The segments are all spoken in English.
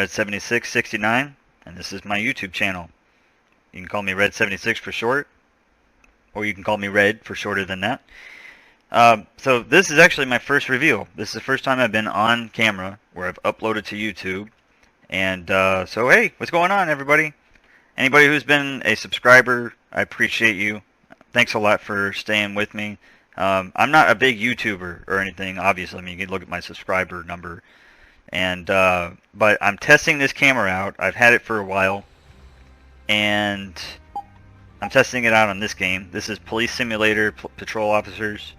Red7669, and this is my YouTube channel. You can call me Red76 for short, or you can call me Red for shorter than that. So this is actually my first review. This is the first time I've been on camera where I've uploaded to YouTube. And so hey, what's going on, everybody? Anybody who's been a subscriber, I appreciate you. Thanks a lot for staying with me. I'm not a big YouTuber or anything, obviously. I mean, you can look at my subscriber number. And but I'm testing this camera out. I've had it for a while, and I'm testing it out on this game. This is Police Simulator Patrol Officers,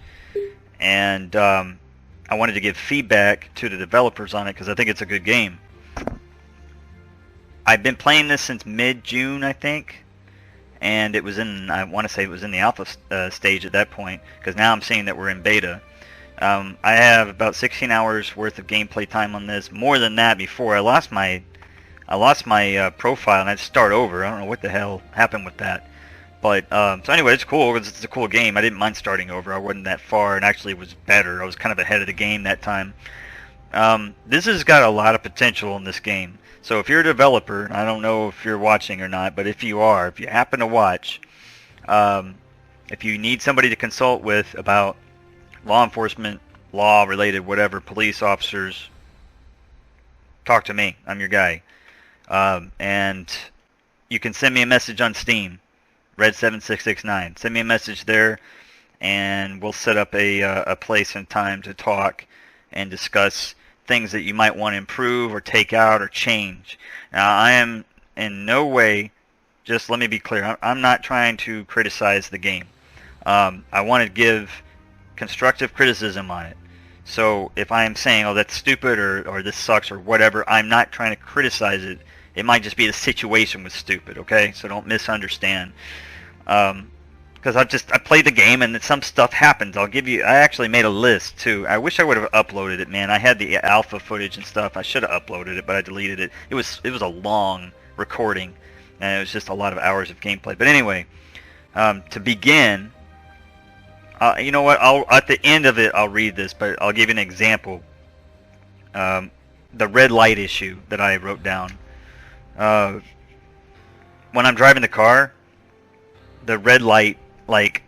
and I wanted to give feedback to the developers on it because I think it's a good game. I've been playing this since mid-June, I think, and it was in, I want to say it was in the alpha stage at that point, because now I'm seeing that we're in beta. I have about 16 hours worth of gameplay time on this. More than that before. I lost my profile and I had to start over. I don't know what the hell happened with that. But so anyway, it's cool. It's a cool game. I didn't mind starting over. I wasn't that far, and actually it was better. I was kind of ahead of the game that time. This has got a lot of potential in this game. So if you're a developer, I don't know if you're watching or not, but if you are, if you happen to watch, if you need somebody to consult with about law enforcement, law-related, whatever, police officers, talk to me. I'm your guy. And you can send me a message on Steam, Red7669. Send me a message there, and we'll set up a place and time to talk and discuss things that you might want to improve or take out or change. Now, I am in no way, just let me be clear, I'm not trying to criticize the game. I want to give constructive criticism on it. So if I am saying, oh, that's stupid, or this sucks, or whatever, I'm not trying to criticize it. It might just be the situation was stupid, okay? So don't misunderstand. Because I played the game and some stuff happens. I actually made a list too. I wish I would have uploaded it, man. I had the alpha footage and stuff. I should have uploaded it, but I deleted it. It was a long recording, and it was just a lot of hours of gameplay. But anyway, to begin, you know what? At the end of it, I'll read this, but I'll give you an example. The red light issue that I wrote down. When I'm driving the car, the red light, like,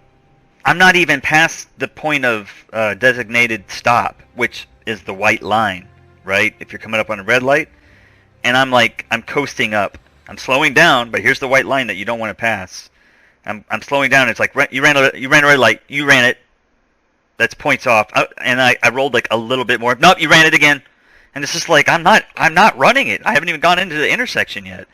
I'm not even past the point of designated stop, which is the white line, right? If you're coming up on a red light, and I'm coasting up. I'm slowing down, but here's the white line that you don't want to pass. I'm slowing down. It's like, you ran a red light. You ran it. That's points off. And I rolled like a little bit more. Nope, you ran it again. And it's just like, I'm not running it. I haven't even gone into the intersection yet.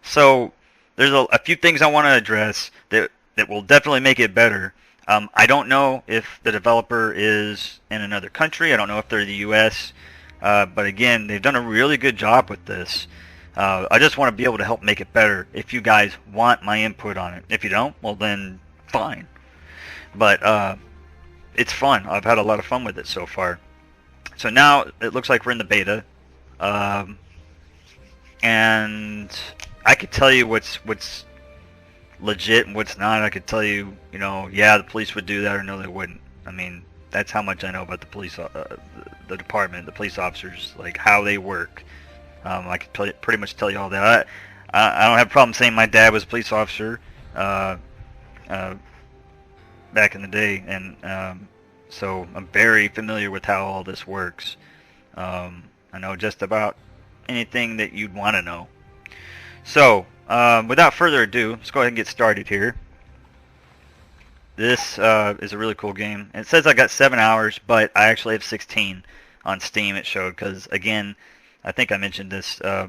So there's a few things I want to address that will definitely make it better. I don't know if the developer is in another country. I don't know if they're the U.S. But again, they've done a really good job with this. I just want to be able to help make it better if you guys want my input on it. If you don't, well then, fine. But it's fun. I've had a lot of fun with it so far. So now it looks like we're in the beta. And I could tell you what's legit and what's not. I could tell you, yeah, the police would do that, or no, they wouldn't. I mean, that's how much I know about the police, the department, the police officers, like how they work. I could pretty much tell you all that. I don't have a problem saying my dad was a police officer back in the day, and so I'm very familiar with how all this works. I know just about anything that you'd want to know. So, without further ado, let's go ahead and get started here. This is a really cool game. It says I got 7 hours, but I actually have 16 on Steam, it showed, because, again, I think I mentioned this, I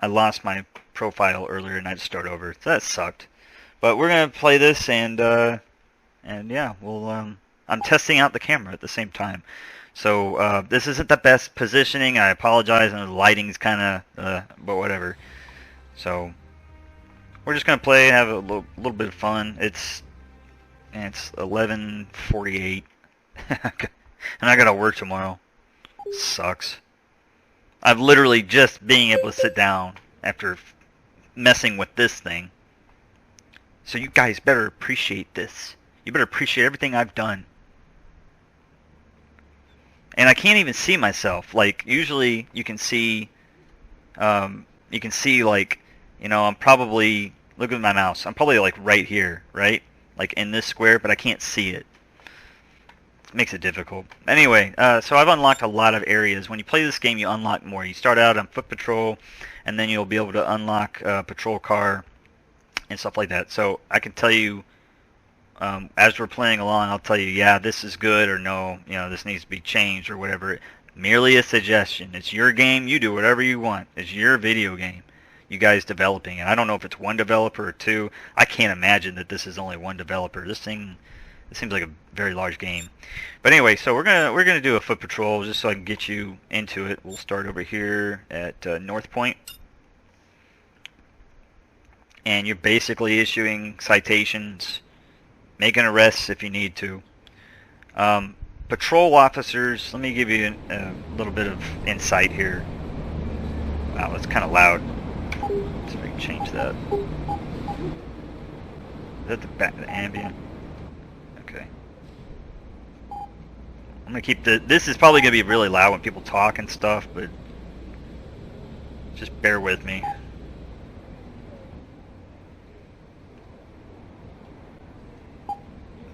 lost my profile earlier and I had to start over, so that sucked. But we're going to play this, and yeah, I'm testing out the camera at the same time. So this isn't the best positioning. I apologize, and the lighting's kind of, but whatever. So we're just gonna play, have a little bit of fun. It's 11:48, and I gotta work tomorrow. Sucks. I've literally just being able to sit down after messing with this thing. So you guys better appreciate this. You better appreciate everything I've done. And I can't even see myself. Like, usually you can see You can see, like, you know, I'm probably, look at my mouse, I'm probably like right here, right? Like in this square, but I can't see it. Makes it difficult. Anyway, so I've unlocked a lot of areas. When you play this game, you unlock more. You start out on foot patrol, and then you'll be able to unlock patrol car and stuff like that. So I can tell you, as we're playing along, I'll tell you, yeah, this is good, or no, you know, this needs to be changed, or whatever. Merely a suggestion. It's your game. You do whatever you want. It's your video game. You guys developing it. I don't know if it's one developer or two. I can't imagine that this is only one developer. This thing, it seems like a very large game. But anyway, so we're gonna do a foot patrol just so I can get you into it. We'll start over here at North Point, and you're basically issuing citations, making arrests if you need to. Patrol officers. Let me give you a little bit of insight here. Wow, that's kind of loud. Let's see if we can change that. Is that the ambient? Okay. I'm gonna keep this is probably gonna be really loud when people talk and stuff, but just bear with me.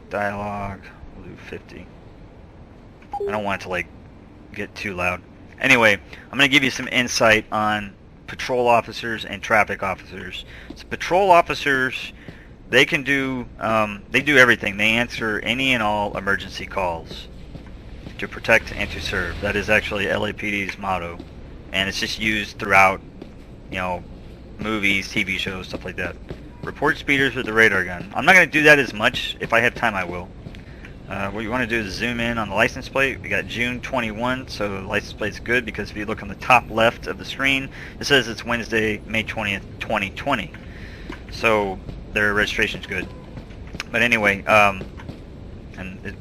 Dialogue, we'll do 50. I don't want it to like get too loud. Anyway, I'm gonna give you some insight on patrol officers and traffic officers. So patrol officers, they can do they do everything. They answer any and all emergency calls to protect and to serve. That is actually LAPD's motto, and it's just used throughout, you know, movies, TV shows, stuff like that. Report speeders with the radar gun. I'm not going to do that as much. If I have time, I will. What you want to do is zoom in on the license plate. We got June 21, so the license plate's good because if you look on the top left of the screen, it says it's Wednesday, May 20th, 2020. So their registration's good. But anyway,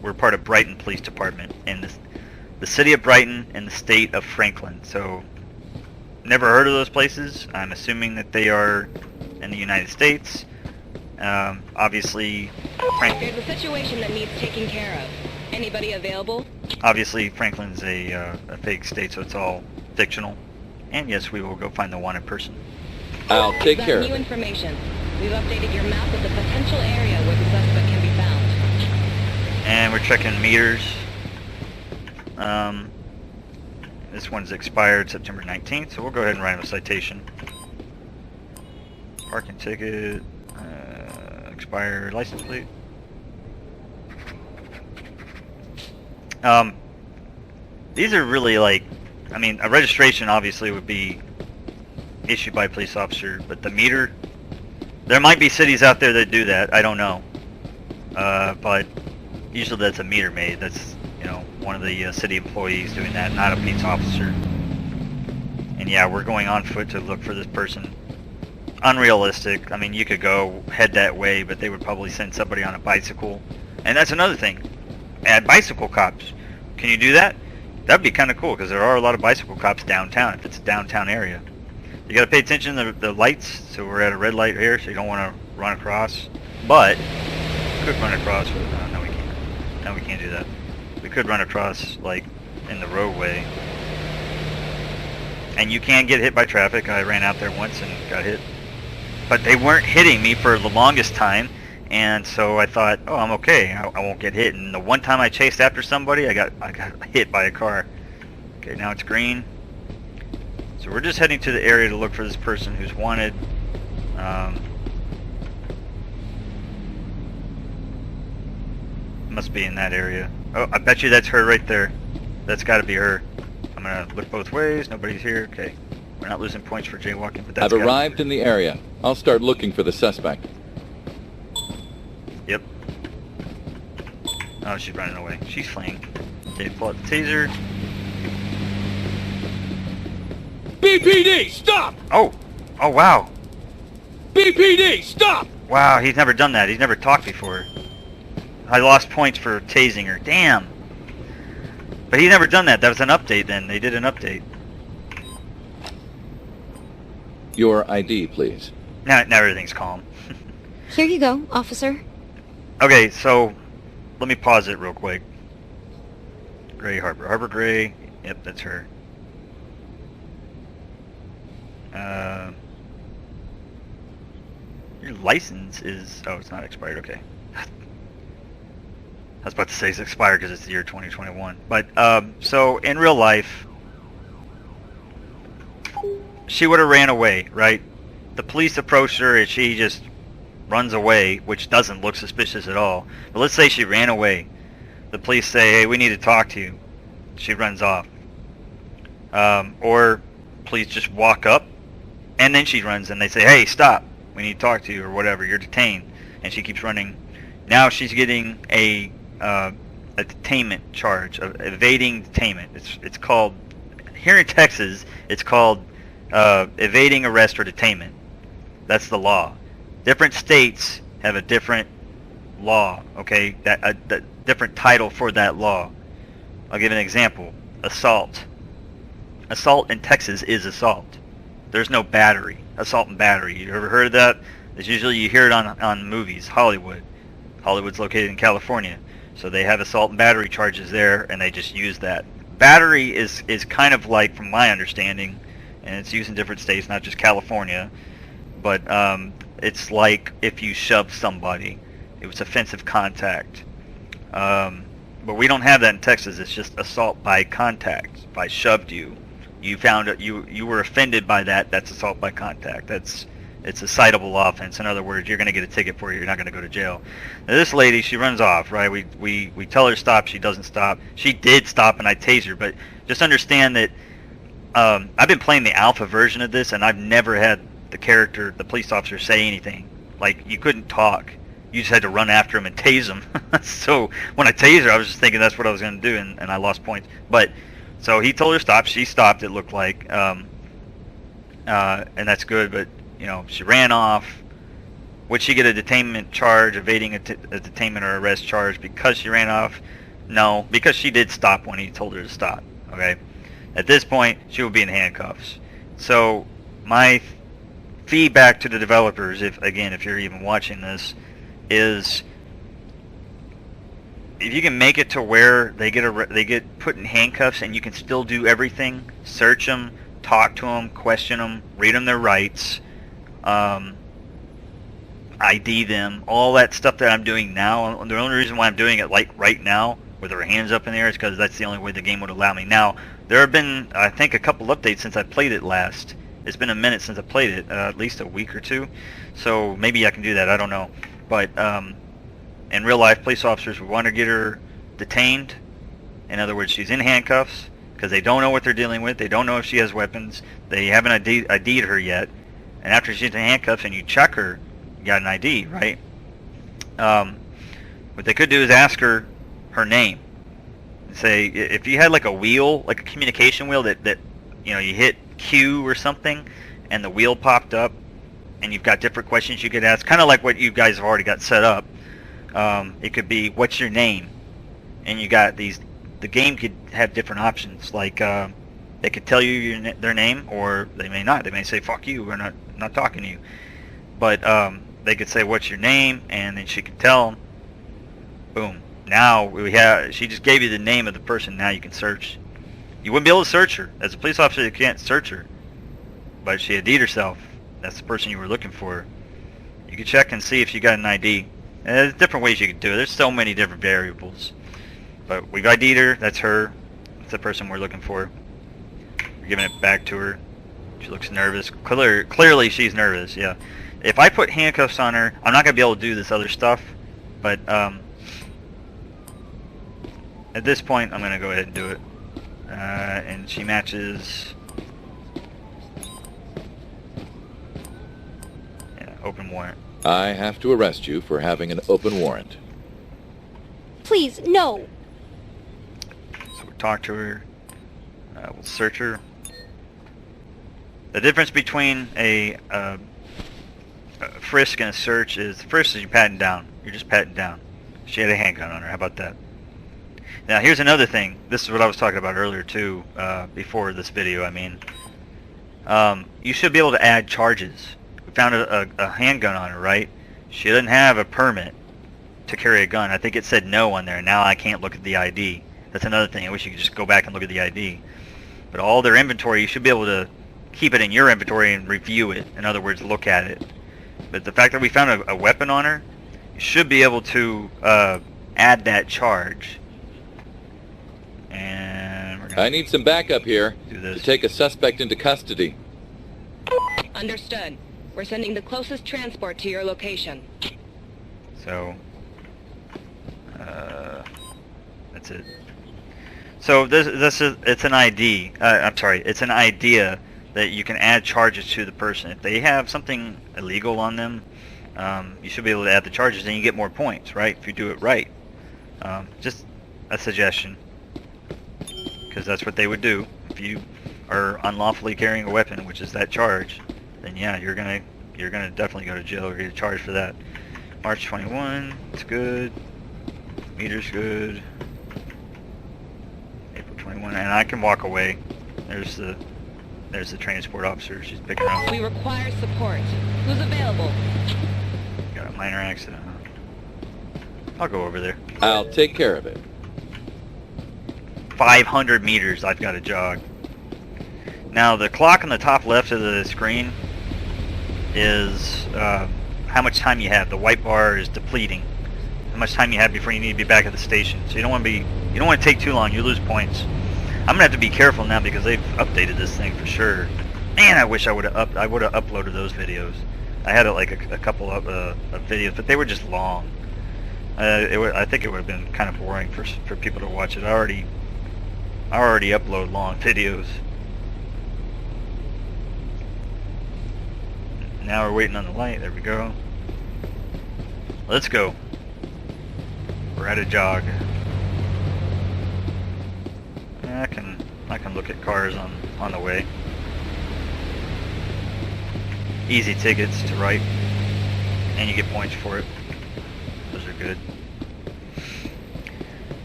we're part of Brighton Police Department in the city of Brighton and the state of Franklin. So never heard of those places. I'm assuming that they are in the United States. Obviously, there's a situation that needs taking care of. Anybody available? Obviously, Franklin's a fake state, so it's all fictional. And yes, we will go find the wanted person. I'll take care of it. New information. We've updated your map of the potential area where the suspect can be found. And we're checking meters. This one's expired September 19th, so we'll go ahead and write him a citation. Parking ticket, expired license plate. These are really like, I mean, a registration obviously would be issued by a police officer, but the meter, there might be cities out there that do that, I don't know. But usually that's a meter maid, that's, you know, one of the city employees doing that, not a police officer. And yeah, we're going on foot to look for this person. Unrealistic. I mean, you could go head that way, but they would probably send somebody on a bicycle. And that's another thing. Add bicycle cops. Can you do that? That'd be kind of cool, because there are a lot of bicycle cops downtown, if it's a downtown area. You got to pay attention to the lights. So we're at a red light here, so you don't want to run across. But we could run across. No, we can't. No, we can't do that. We could run across, like, in the roadway. And you can get hit by traffic. I ran out there once and got hit. But they weren't hitting me for the longest time, and so I thought, oh, I'm okay. I won't get hit. And the one time I chased after somebody, I got hit by a car. Okay, now it's green. So we're just heading to the area to look for this person who's wanted. Must be in that area. Oh, I bet you that's her right there. That's got to be her. I'm gonna look both ways. Nobody's here. Okay. We're not losing points for jaywalking, but that's I've arrived in the area. I'll start looking for the suspect. Yep. Oh, she's running away. She's fleeing. Okay, pull out the taser. BPD, stop! Oh! Oh, wow. BPD, stop! Wow, he's never done that. He's never talked before. I lost points for tasing her. Damn! But he's never done that. That was an update then. They did an update. Your ID, please. Now everything's calm. Here you go, officer. Okay, so let me pause it real quick. Gray Harbor. Harbor Gray. Yep, that's her. Your license is... Oh, it's not expired. Okay. I was about to say it's expired because it's the year 2021. But, so, in real life, she would have ran away, right? The police approached her and she just runs away, which doesn't look suspicious at all. But let's say she ran away. The police say, hey, we need to talk to you. She runs off. Or police just walk up and then she runs and they say, hey, stop. We need to talk to you or whatever. You're detained. And she keeps running. Now she's getting a detainment charge of evading detainment. It's called, here in Texas, it's called evading arrest or detainment. That's the law. Different states have a different law, okay? That different title for that law. I'll give an example. Assault. Assault in Texas is assault. There's no battery. Assault and battery. You ever heard of that? It's usually you hear it on movies. Hollywood. Hollywood's located in California. So they have assault and battery charges there, and they just use that. Battery is kind of like, from my understanding, and it's used in different states, not just California, but it's like if you shoved somebody. It was offensive contact. But we don't have that in Texas. It's just assault by contact. If I shoved you, you found it, you were offended by that. That's assault by contact. It's a citable offense. In other words, you're going to get a ticket for it. You're not going to go to jail. Now, this lady, she runs off, right? We tell her to stop. She doesn't stop. She did stop, and I tased her. But just understand that I've been playing the alpha version of this, and I've never had the character, the police officer, say anything. Like, you couldn't talk. You just had to run after him and tase him. So when I tased her, I was just thinking that's what I was going to do, and I lost points. But so he told her to stop. She stopped, it looked like, and that's good. But you know, she ran off. Would she get a detainment charge, evading a detainment or arrest charge because she ran off? No, because she did stop when he told her to stop. Okay. At this point, she would be in handcuffs. So my feedback to the developers, if you're even watching this, is if you can make it to where they get put in handcuffs and you can still do everything, search them, talk to them, question them, read them their rights, ID them, all that stuff that I'm doing now. The only reason why I'm doing it like right now with her hands up in the air is because that's the only way the game would allow me. Now, there have been, I think, a couple updates since I played it last. It's been a minute since I played it, at least a week or two. So maybe I can do that, I don't know. But in real life, police officers would want to get her detained. In other words, she's in handcuffs because they don't know what they're dealing with. They don't know if she has weapons. They haven't ID'd her yet. And after she's in handcuffs and you check her, you got an ID, right? What they could do is ask her name. Say, if you had like a wheel, like a communication wheel that you know, you hit Q or something and the wheel popped up and you've got different questions you could ask, kind of like what you guys have already got set up. It could be, what's your name? And you got these, the game could have different options, like they could tell you their name, or they may not. They may say, fuck you, we're not talking to you. But they could say, what's your name? And then she could tell them. Boom. Now she just gave you the name of the person. Now you can search. You wouldn't be able to search her. As a police officer, you can't search her. But she ID'd herself. That's the person you were looking for. You can check and see if you got an ID. And there's different ways you can do it. There's so many different variables. But we've ID'd her. That's her. That's the person we're looking for. We're giving it back to her. She looks nervous. Clearly she's nervous, yeah. If I put handcuffs on her, I'm not going to be able to do this other stuff. But at this point, I'm going to go ahead and do it. And she matches... Yeah, open warrant. I have to arrest you for having an open warrant. Please, no. So we'll talk to her. We'll search her. The difference between a frisk and a search is, frisk is you patting down. You're just patting down. She had a handgun on her. How about that? Now here's another thing. This is what I was talking about earlier too, before this video, I mean. You should be able to add charges. We found a handgun on her, right? She didn't have a permit to carry a gun. I think it said no on there. Now I can't look at the ID. That's another thing. I wish you could just go back and look at the ID. But all their inventory, you should be able to keep it in your inventory and review it. In other words, look at it. But the fact that we found a weapon on her, you should be able to add that charge. And we're gonna I need some backup here do this. to take a suspect into custody. Understood. We're sending the closest transport to your location. So, that's it. So this is, it's an ID. I'm sorry, it's an idea that you can add charges to the person. If they have something illegal on them, you should be able to add the charges, and you get more points, right? If you do it right. Just a suggestion, because that's what they would do if you are unlawfully carrying a weapon, which is that charge. Then yeah, you're gonna definitely go to jail or get charged for that. March 21, it's good. Meter's good. April 21, and I can walk away. There's the transport officer. She's picking up. We require support. Who's available? Got a minor accident. I'll go over there. I'll take care of it. 500 meters I've got to jog. Now the clock on the top left of the screen is how much time you have. The white bar is depleting. How much time you have before you need to be back at the station. So you don't want to take too long. You lose points. I'm gonna have to be careful now because they've updated this thing for sure. Man, I wish I would have uploaded those videos. I had like a couple of videos, but they were just long. I think it would have been kind of boring for people to watch it. I already upload long videos. Now we're waiting on the light. There we go. Let's go. We're at a jog. I can look at cars on the way. Easy tickets to write, and you get points for it. Those are good.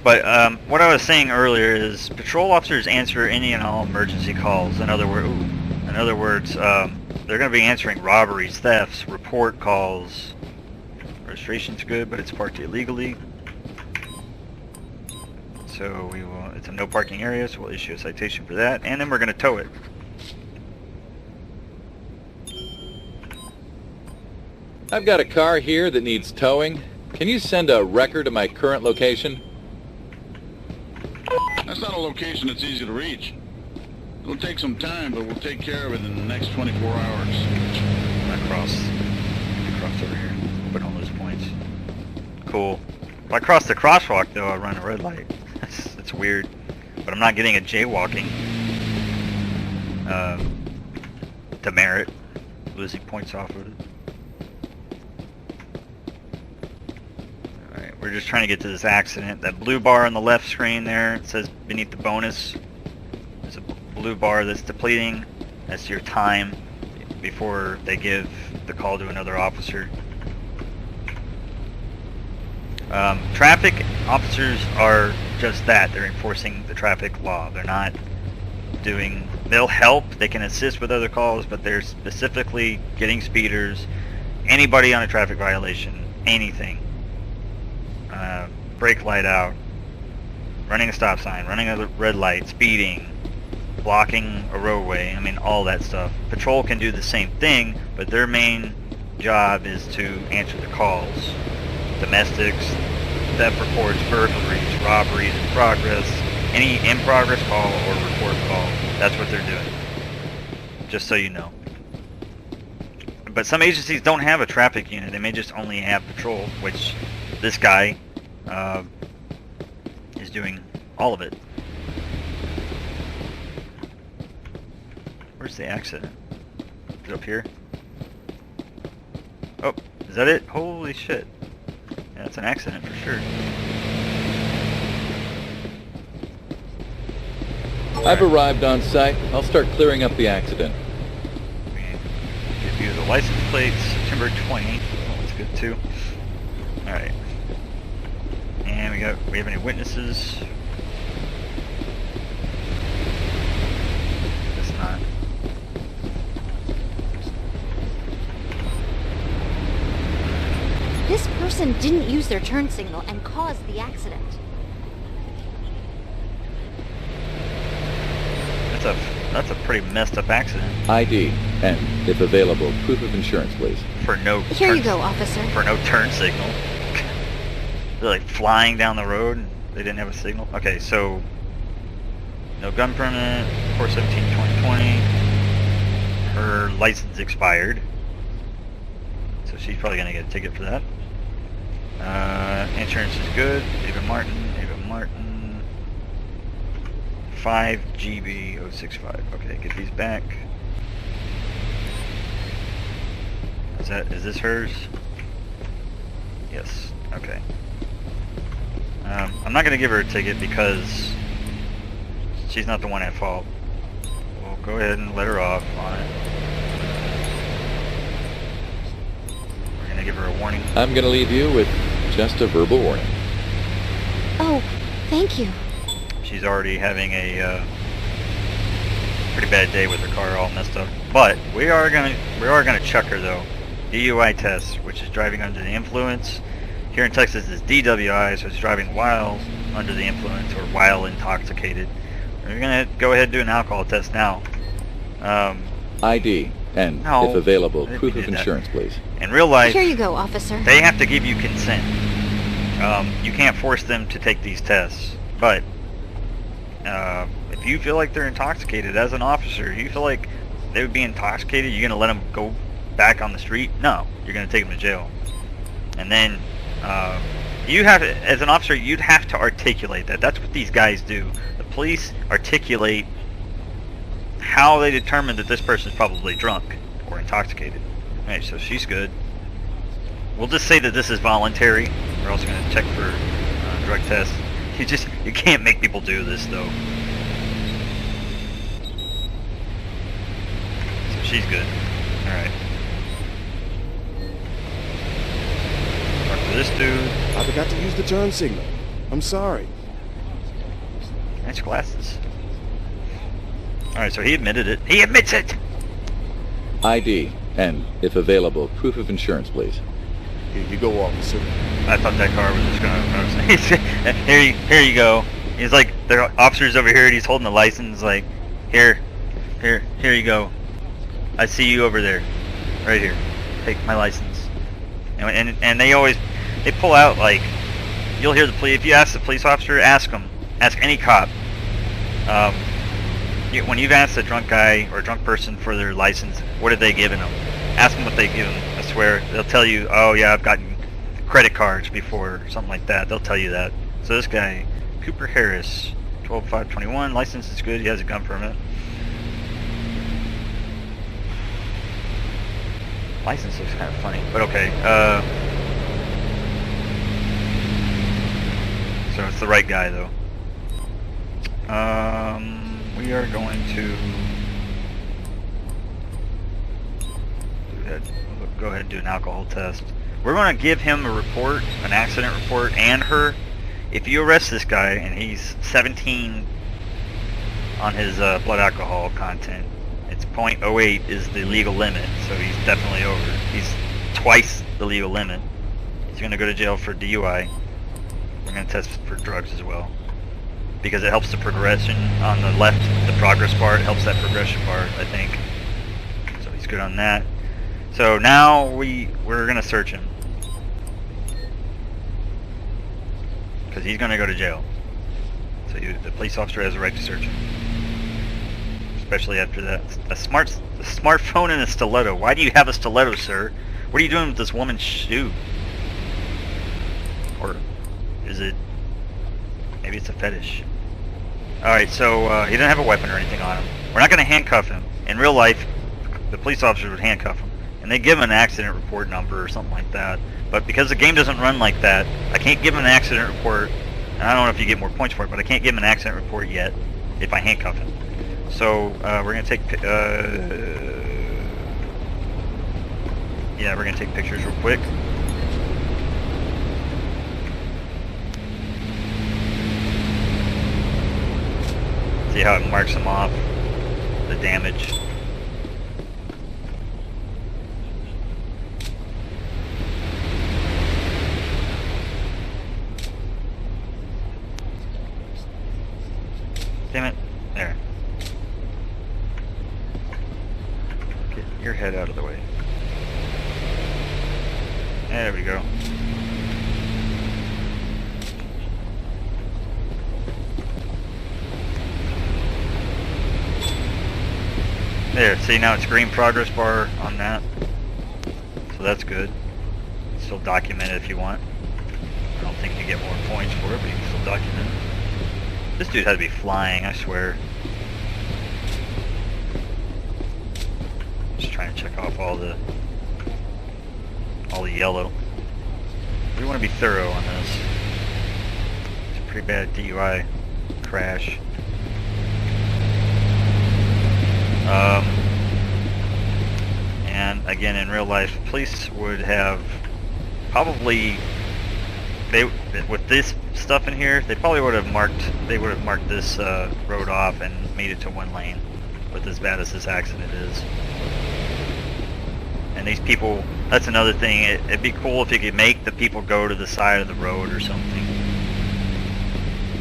But what I was saying earlier is patrol officers answer any and all emergency calls. In other words, they're going to be answering robberies, thefts, report calls. Registration's good, but it's parked illegally. So it's a no parking area, so we'll issue a citation for that, and then we're going to tow it. I've got a car here that needs towing. Can you send a record to my current location? That's not a location that's easy to reach. It'll take some time, but we'll take care of it in the next 24 hours. Cross over here. Put all those points. Cool. If I cross the crosswalk, though, I run a red light. That's weird. But I'm not getting a jaywalking demerit. Losing points off of it. Alright, we're just trying to get to this accident. That blue bar on the left screen there, it says beneath the bonus. There's a blue bar that's depleting. That's your time before they give the call to another officer. Traffic officers are just that. They're enforcing the traffic law. They're not doing... They'll help. They can assist with other calls, but they're specifically getting speeders, anybody on a traffic violation, anything. Brake light out, running a stop sign, running a red light, speeding, blocking a roadway. I mean, all that stuff. Patrol can do the same thing, but their main job is to answer the calls. Domestics, theft reports, burglaries, robberies in progress, any in progress call or report call. That's what they're doing. Just so you know. But some agencies don't have a traffic unit. They may just only have patrol, which this guy is doing all of it. Where's the accident? Is it up here? Oh, is that it? Holy shit. Yeah, that's an accident for sure. I've arrived on site. I'll start clearing up the accident. We give you the license plates, September 20. Oh, that's good too. Alright. And we have any witnesses? Guess not. This person didn't use their turn signal and caused the That's a pretty messed up accident. ID, and, if available, proof of insurance, please. For no Here turn, you go, officer. For no turn signal. They're like flying down the road and they didn't have a signal. Okay, so no gun permit, 4/17/2020. Her license expired. So she's probably gonna get a ticket for that. Insurance is good. David Martin. 5GB065. Okay, get these back. Is this hers? Yes. Okay. I'm not gonna give her a ticket because she's not the one at fault. We'll go ahead and let her off on it. We're gonna give her a warning. I'm gonna leave you with just a verbal warning. Oh, thank you. She's already having a pretty bad day with her car all messed up. But we are gonna chuck her though. DUI test, which is driving under the influence. Here in Texas is DWI, so it's driving while under the influence or while intoxicated. We're gonna go ahead and do an alcohol test now. ID, and, No, if available, I think proof we of did that. insurance, please. In real life, Here you go, officer. they have to give you consent. You can't force them to take these tests, but if you feel like they're intoxicated as an officer, you feel like they would be intoxicated, you're gonna let them go back on the street? No, you're gonna take them to jail. And then you have to, as an officer, you'd have to articulate that. That's what these guys do. The police articulate how they determine that this person's probably drunk or intoxicated. Alright, so she's good. We'll just say that this is voluntary. We're also going to check for drug tests. You can't make people do this though. So she's good. Alright. Talk to this dude. I forgot to use the turn signal. I'm sorry. Nice glasses. Alright, so he admitted it. He admits it! ID, and, if available, proof of insurance, please. Here you go, officer. I thought that car was just gonna... here you go. He's like, there are officers over here and he's holding the license like, here you go. I see you over there. Right here. Take my license. And they pull out like, you'll hear the police, if you ask the police officer, ask them. Ask any cop. When you've asked a drunk guy or a drunk person for their license, what are they giving them? Ask them what they give them. I swear, they'll tell you, oh yeah, I've gotten credit cards before, something like that. They'll tell you that. So this guy, Cooper Harris, 12/5/21, license is good, he has a gun permit. License looks kind of funny, but okay. So it's the right guy though. We are going to go ahead and do an alcohol test. We're going to give him a report, an accident report, and her. If you arrest this guy and he's 17 on his blood alcohol content, it's 0.08 is the legal limit, so he's definitely over. He's twice the legal limit. He's going to go to jail for DUI. We're going to test for drugs as well, because it helps the progression on the left, the progress bar. It helps that progression bar, I think. So he's good on that. So now we're going to search him, because he's going to go to jail. So the police officer has a right to search him, especially after that. A smartphone and a stiletto. Why do you have a stiletto, sir? What are you doing with this woman's shoe? Or is it? Maybe it's a fetish. Alright, so he doesn't have a weapon or anything on him. We're not going to handcuff him. In real life, the police officers would handcuff him. And they give him an accident report number or something like that. But because the game doesn't run like that, I can't give him an accident report. And I don't know if you get more points for it, but I can't give him an accident report yet if I handcuff him. So we're going to take... yeah, we're going to take pictures real quick. See how it marks them off, the damage. Damn it. There. There we go. There, see now it's green progress bar on that. So that's good. Still document it if you want. I don't think you get more points for it, but you can still document it. This dude had to be flying, I swear. Just trying to check off all the yellow. We want to be thorough on this. It's a pretty bad DUI crash. And again, in real life, police would have probably, with this stuff in here, they probably would have marked this road off and made it to one lane, with as bad as this accident is. And these people, that's another thing, it'd be cool if you could make the people go to the side of the road or something.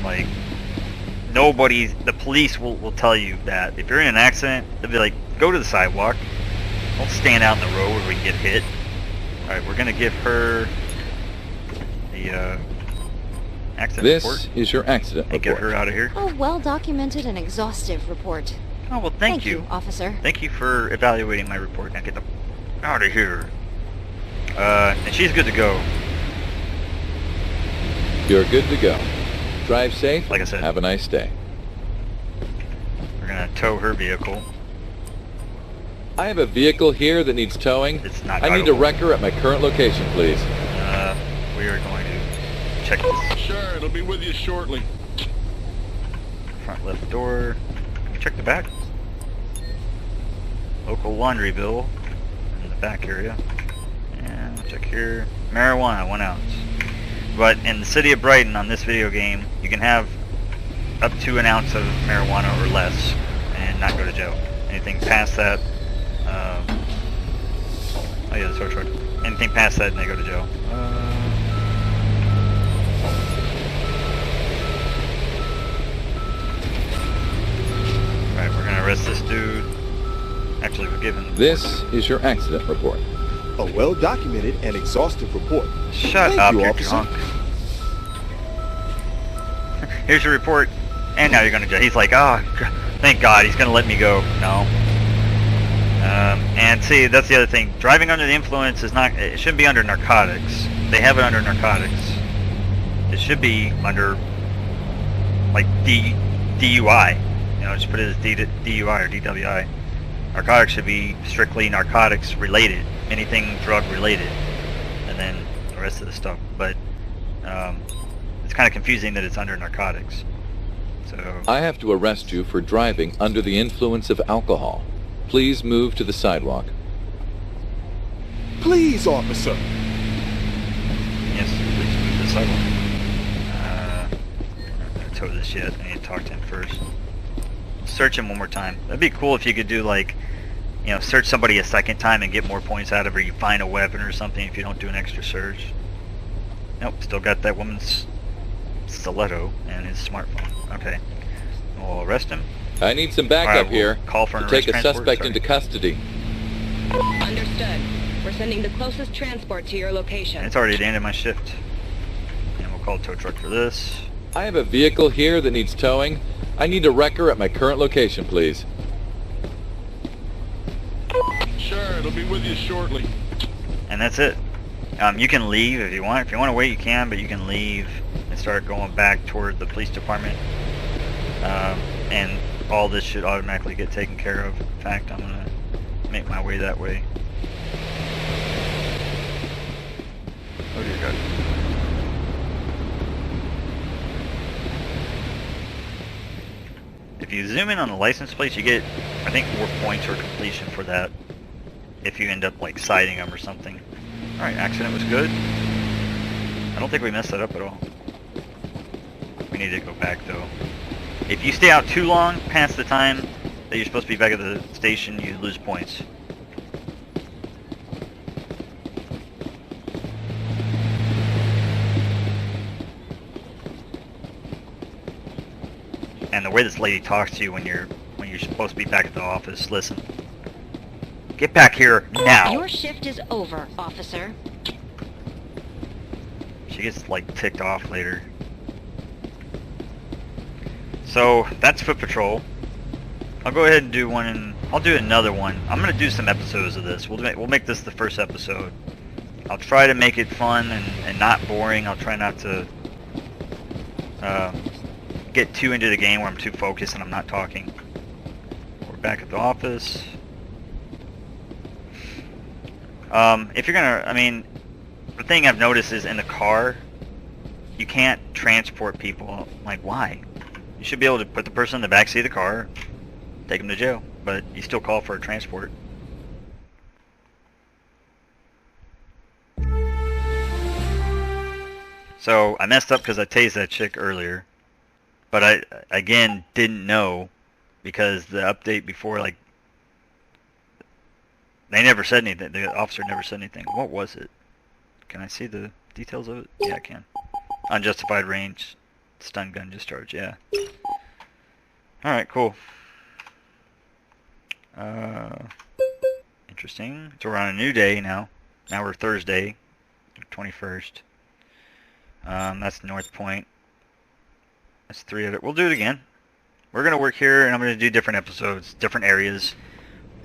Like, the police will tell you that if you're in an accident, they'll be like, go to the sidewalk. Don't stand out in the road where we get hit. Alright, we're gonna give her the accident report. This is your accident And get report. her out of here. A well-documented and exhaustive report. Oh, well, thank you. Officer. Thank you for evaluating my report. Now get the out of here. And she's good to go. You're good to go. Drive safe. Like I said. Have a nice day. We're gonna tow her vehicle. I have a vehicle here that needs towing. It's not I need a towable. wrecker at my current location, please. We are going to check this Sure, it'll be with you shortly. front left door. Can we check the back? Local laundry bill in the back area. And we'll check here. Marijuana, 1 ounce. But in the city of Brighton, on this video game, you can have up to 1 ounce of marijuana or less and not go to jail. Anything past that, oh yeah, the tow truck. Anything past that, and they go to jail. Right, we're gonna arrest this dude. Actually, we're giving. This is your accident report. A well-documented and exhaustive report. Shut Thank up, you, you officer. drunk. Here's your report, and now you're gonna jail. He's like, oh, thank God, he's gonna let me go. No. And see, that's the other thing. Driving under the influence is not. It shouldn't be under narcotics. They have it under narcotics. It should be under, like, DUI. You know, just put it as DUI or DWI. Narcotics should be strictly narcotics related, anything drug related, and then the rest of the stuff. But it's kind of confusing that it's under narcotics. So I have to arrest you for driving under the influence of alcohol. Please move to the sidewalk. Please, officer. yes, please move this sidewalk. I'm gonna tow this yet. I need to talk to him first. Search him one more time. That'd be cool if you could do, like, you know, search somebody a second time and get more points out of it. You find a weapon or something if you don't do an extra search. Nope, still got that woman's stiletto and his smartphone. Okay, we'll arrest him. I need some backup Alright, we'll here call for an to take a arrest transport. suspect Sorry. into custody. Understood. We're sending the closest transport to your location. It's already at the end of my shift. And we'll call a tow truck for this. I have a vehicle here that needs towing. I need a wrecker at my current location, please. Sure, it'll be with you shortly. And that's it. You can leave if you want. If you want to wait, you can, but you can leave and start going back toward the police department. And all this should automatically get taken care of. In fact, I'm going to make my way that way. Oh dear God. If you zoom in on the license plates, you get, I think, 4 points for completion for that. If you end up, like, citing them or something. Alright, accident was good. I don't think we messed that up at all. We need to go back, though. If you stay out too long past the time that you're supposed to be back at the station, you lose points. And the way this lady talks to you when you're supposed to be back at the office, listen. Get back here now. Your shift is over, officer. She gets like ticked off later. So that's foot patrol. I'll go ahead and do one, and I'll do another one. I'm gonna do some episodes of this. We'll make this the first episode. I'll try to make it fun and not boring. I'll try not to get too into the game where I'm too focused and I'm not talking. We're back at the office. If you're gonna, I mean, the thing I've noticed is in the car, you can't transport people. Like, why? You should be able to put the person in the back seat of the car, take them to jail, but you still call for a transport. So I messed up because I tased that chick earlier, but I again didn't know because the update before, like, they never said anything. The officer never said anything. What was it? Can I see the details of it? Yeah, I can. Unjustified range, stun gun discharge. Yeah. All right, cool. Interesting. So we're on a new day now. Now we're Thursday, 21st. That's North Point. That's 3 of it. We'll do it again. We're going to work here, and I'm going to do different episodes, different areas.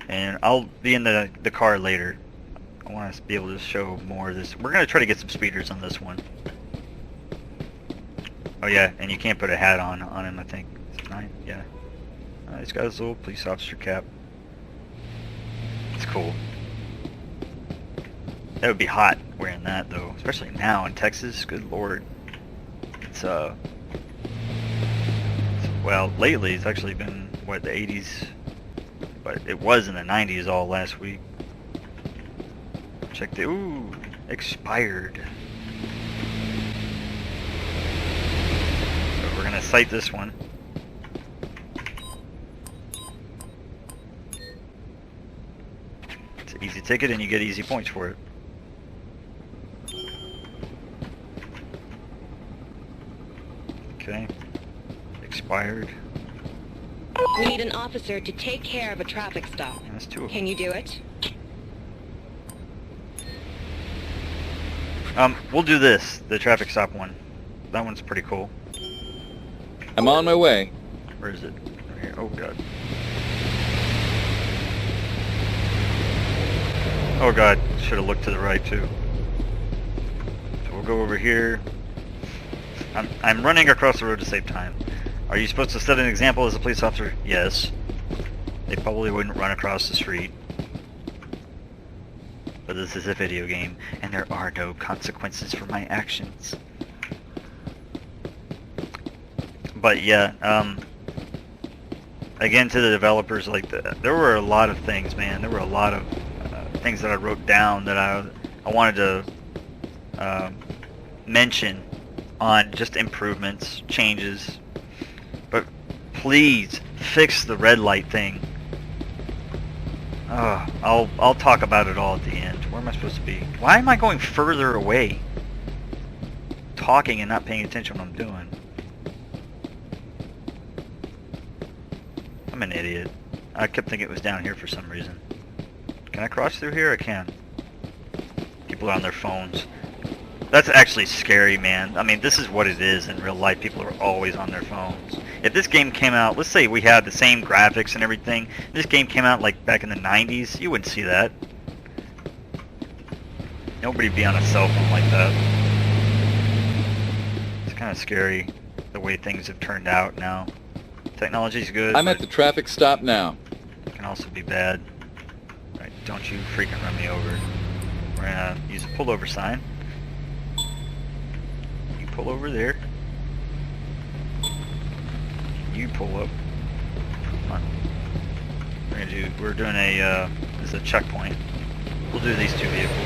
And I'll be in the car later. I want to be able to show more of this. We're going to try to get some speeders on this one. Oh yeah, and you can't put a hat on him, I think. It's 9? Yeah. He's got his little police officer cap. It's cool. That would be hot wearing that though, especially now in Texas. Good lord. It's well, lately it's actually been what, the 80s, but it was in the 90s all last week. Check the expired. So we're gonna cite this one. It's an easy ticket and you get easy points for it. Okay. Expired. We need an officer to take care of a traffic stop. Yeah, that's 2 of them. Can you do it? We'll do this, the traffic stop one. That one's pretty cool. I'm on my way. Where is it? Right here. Oh god. Oh god, should have looked to the right too. So we'll go over here. I'm running across the road to save time. Are you supposed to set an example as a police officer? Yes. They probably wouldn't run across the street. But this is a video game, and there are no consequences for my actions. But yeah, again to the developers, like there were a lot of things, man. There were a lot of things that I wrote down that I wanted to mention on just improvements, changes. But please fix the red light thing. I'll talk about it all at the end. Where am I supposed to be? Why am I going further away? Talking and not paying attention to what I'm doing. I'm an idiot. I kept thinking it was down here for some reason. Can I cross through here? I can. People are on their phones. That's actually scary, man. I mean, this is what it is in real life. People are always on their phones. If this game came out, let's say we had the same graphics and everything, this game came out like back in the 90s, you wouldn't see that. Nobody'd be on a cell phone like that. It's kind of scary the way things have turned out now. Technology's good. I'm at the traffic stop now. It can also be bad. Right, don't you freaking run me over. We're gonna use a pullover sign. You pull over there. You pull up. Come on. We're doing a this is a checkpoint. We'll do these 2 vehicles.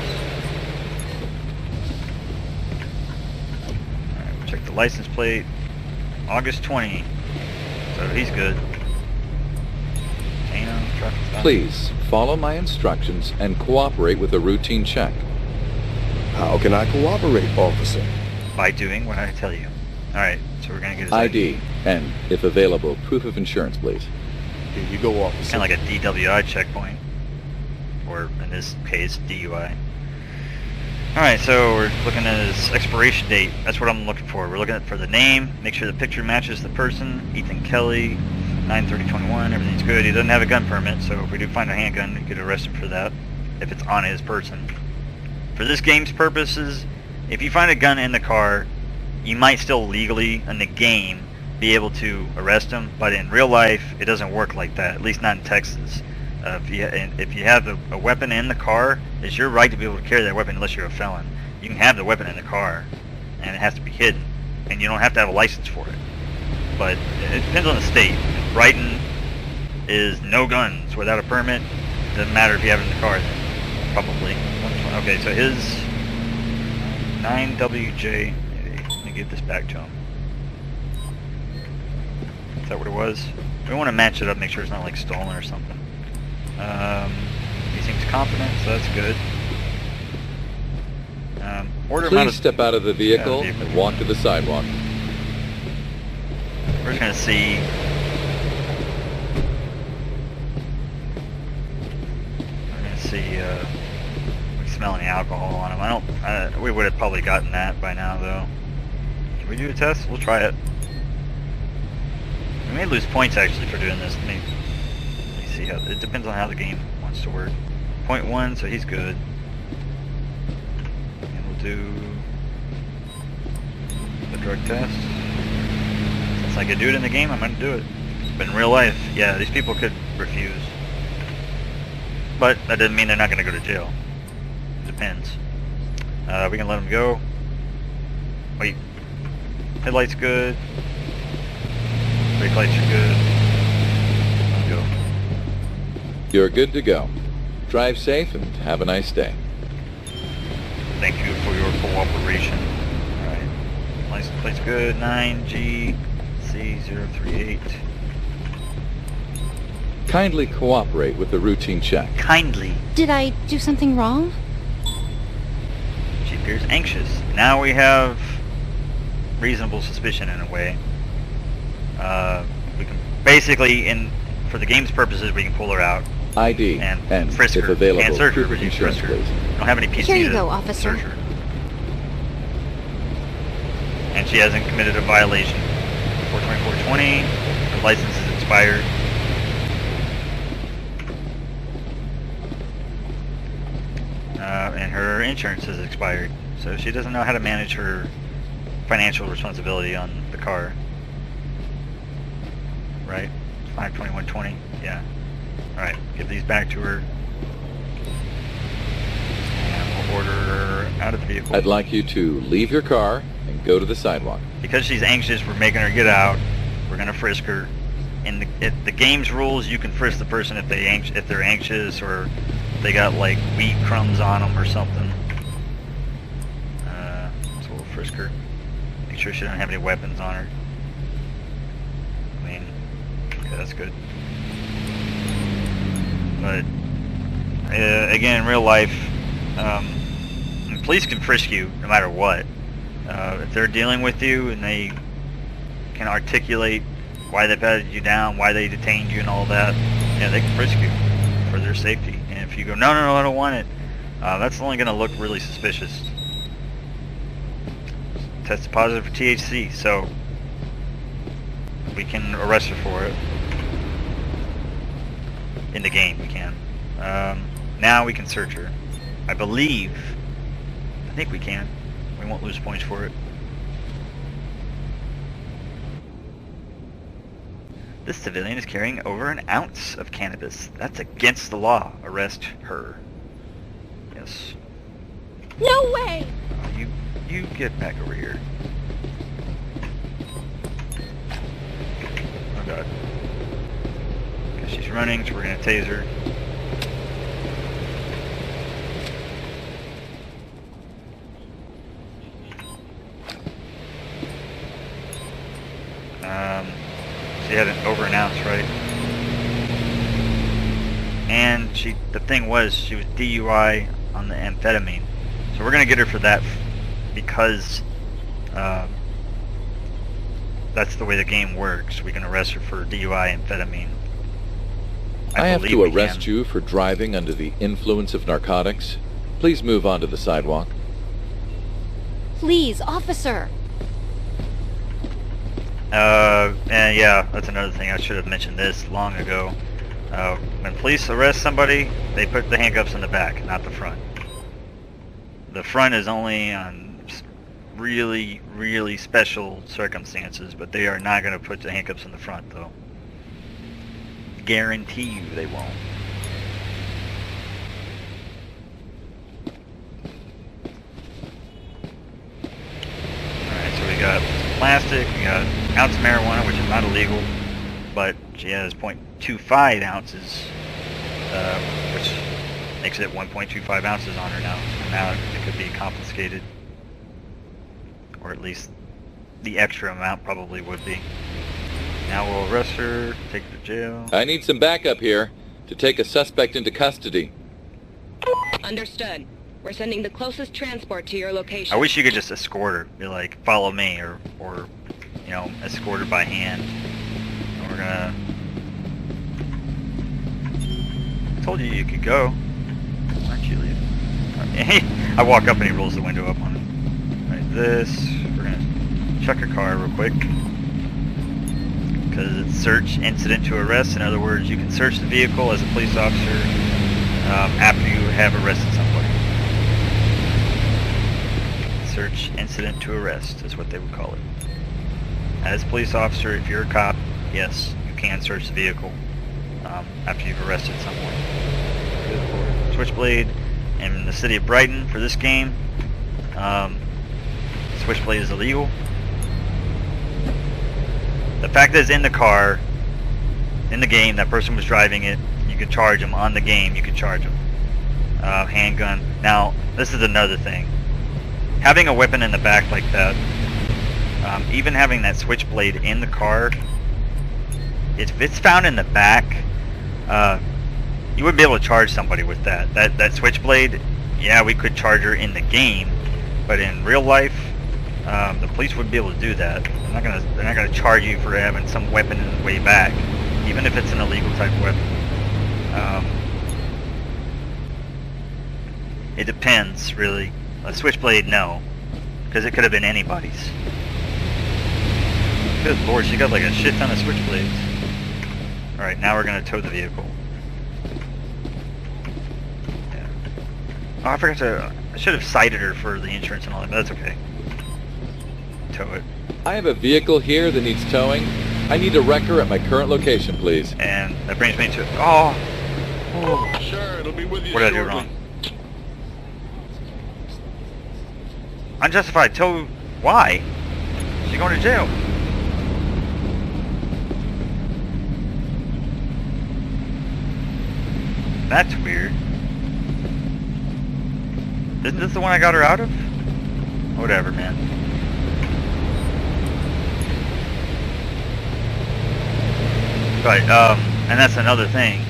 Alright, we'll check the license plate. August 20. So he's good. Traffic stop. Please follow my instructions and cooperate with a routine check. How can I cooperate, officer? By doing what I tell you. Alright, so we're gonna get his ID, and, if available, proof of insurance, please. Here you go, officer. Kind of like a DWI checkpoint. Or, in this case, DUI. Alright, so we're looking at his expiration date. That's what I'm looking for. We're looking for the name, make sure the picture matches the person. Ethan Kelly, 9/30/21, everything's good. He doesn't have a gun permit, so if we do find a handgun, we get arrested for that, if it's on his person. For this game's purposes, if you find a gun in the car, you might still legally, in the game, be able to arrest him, but in real life, it doesn't work like that, at least not in Texas. If you have a weapon in the car, it's your right to be able to carry that weapon unless you're a felon. You can have the weapon in the car, and it has to be hidden, and you don't have to have a license for it. But it depends on the state. Brighton is no guns without a permit. Doesn't matter if you have it in the car, then probably. Okay, so his 9WJ. Let me give this back to him. Is that what it was? We want to match it up, make sure it's not like stolen or something. He seems confident, so that's good. Order him out Please step out of the vehicle and walk to the sidewalk. We're just gonna see. We're gonna see. We smell any alcohol on him. I don't. We would have probably gotten that by now, though. Can we do a test? We'll try it. We may lose points actually for doing this. Let me see how. It depends on how the game wants to work. 0.1, so he's good. And we'll do the drug test. Since I could do it in the game, I'm gonna do it. But in real life, yeah, these people could refuse. But that doesn't mean they're not gonna go to jail. It depends. We can let them go. Wait. Headlights good. Brake lights are good. Let's go. You're good to go. Drive safe and have a nice day. Thank you for your cooperation. Alright. License plate's good. 9GC038. Kindly cooperate with the routine check. Kindly. Did I do something wrong? She appears anxious. Now we have reasonable suspicion in a way. We can basically, for the game's purposes, we can pull her out ID and frisk if her. available, Can't search her, proof but of you insurance, frisk her. please. Don't have any PC Here you to go, officer. search her. And she hasn't committed a violation. 42420. Her license is expired. And her insurance is expired. So she doesn't know how to manage her financial responsibility on the car. Right? 52120. Yeah. Alright, give these back to her. And we'll order her out of the vehicle. I'd like you to leave your car and go to the sidewalk. Because she's anxious, we're making her get out. We're gonna frisk her. In the game's rules, you can frisk the person if they're anxious or they got like wheat crumbs on them or something. So we'll frisk her. Make sure she doesn't have any weapons on her. I mean, okay, that's good. But again, in real life, police can frisk you no matter what. If they're dealing with you and they can articulate why they patted you down, why they detained you and all that, yeah, they can frisk you for their safety. And if you go, no, I don't want it, that's only going to look really suspicious. Tested positive for THC, so we can arrest her for it. In the game, we can. Now we can search her. I think we can. We won't lose points for it. This civilian is carrying over an ounce of cannabis. That's against the law. Arrest her. Yes. No way! You get back over here. Oh god. Okay, she's running, so we're gonna tase her. She had over an ounce, right? And the thing was, she was DUI on the amphetamine. So we're gonna get her for that because that's the way the game works. We can arrest her for DUI amphetamine. I have to arrest you for driving under the influence of narcotics. Please move onto the sidewalk. Please, officer. And yeah, that's another thing. I should have mentioned this long ago. When police arrest somebody, they put the handcuffs in the back, not the front. The front is only on really, really special circumstances, but they are not going to put the handcuffs in the front, though. Guarantee you they won't. Alright, so we got plastic, we got an ounce of marijuana, which is not illegal, but she has 0.25 ounces, which makes it 1.25 ounces on her now. So now it could be confiscated, or at least the extra amount probably would be. Now we'll arrest her, take her to jail. I need some backup here to take a suspect into custody. Understood. We're sending the closest transport to your location. I wish you could just escort her, be like, follow me, or you know, escort her by hand. And we're gonna... I told you you could go. Why aren't you leaving? I walk up and he rolls the window up on me. Like this. We're gonna check her car real quick. Because it's search incident to arrest. In other words, you can search the vehicle as a police officer after you have arrested somebody. Search incident to arrest is what they would call it. As a police officer, if you're a cop, yes, you can search the vehicle after you've arrested someone. Switchblade in the city of Brighton for this game. Switchblade is illegal. The fact that it's in the car, in the game, that person was driving it, you could charge them on the game, you could charge them. Handgun. Now, this is another thing. Having a weapon in the back like that, even having that switchblade in the car, if it's found in the back, you wouldn't be able to charge somebody with that. That switchblade, yeah, we could charge her in the game, but in real life, the police wouldn't be able to do that. They're not gonna charge you for having some weapon in the way back, even if it's an illegal type weapon. It depends, really. A switchblade, no, because it could have been anybody's. Good lord, she got like a shit ton of switchblades. All right, now we're gonna tow the vehicle. Yeah. Oh, I forgot to. I should have cited her for the insurance and all that, but that's okay. Tow it. I have a vehicle here that needs towing. I need a wrecker at my current location, please. And that brings me to... Oh! Sure, it'll be with you What did I do shortly. wrong? Unjustified tow... Why? She's going to jail. That's weird. Isn't this the one I got her out of? Whatever, man. Right, and that's another thing.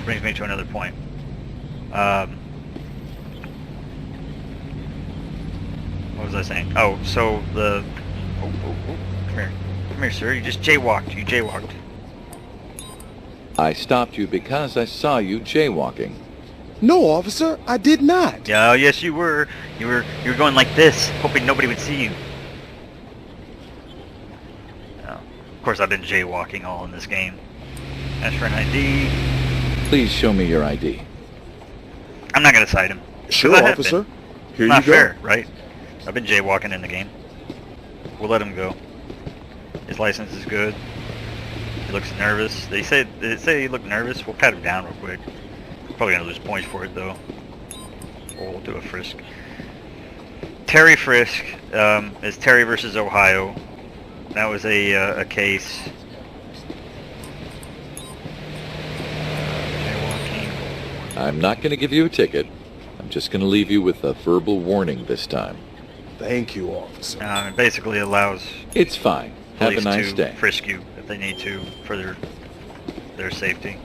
Brings me to another point. What was I saying? Oh, so the... Oh, come here. Come here, sir. You just jaywalked. You jaywalked. I stopped you because I saw you jaywalking. No, officer, I did not. Yeah, oh, yes, you were. You were going like this, hoping nobody would see you. Of course, I've been jaywalking all in this game. Ask for an ID. Please show me your ID. I'm not gonna cite him. Sure, I have officer. been. Here Not you go. fair, right? I've been jaywalking in the game. We'll let him go. His license is good. He looks nervous. They say he looked nervous. We'll pat him down real quick. Probably gonna lose points for it though. Or we'll do a frisk. Terry frisk is Terry versus Ohio. That was a case. I'm not going to give you a ticket. I'm just going to leave you with a verbal warning this time. Thank you, officer. It basically allows It's fine. Have a police nice to day. frisk you if they need to for their safety.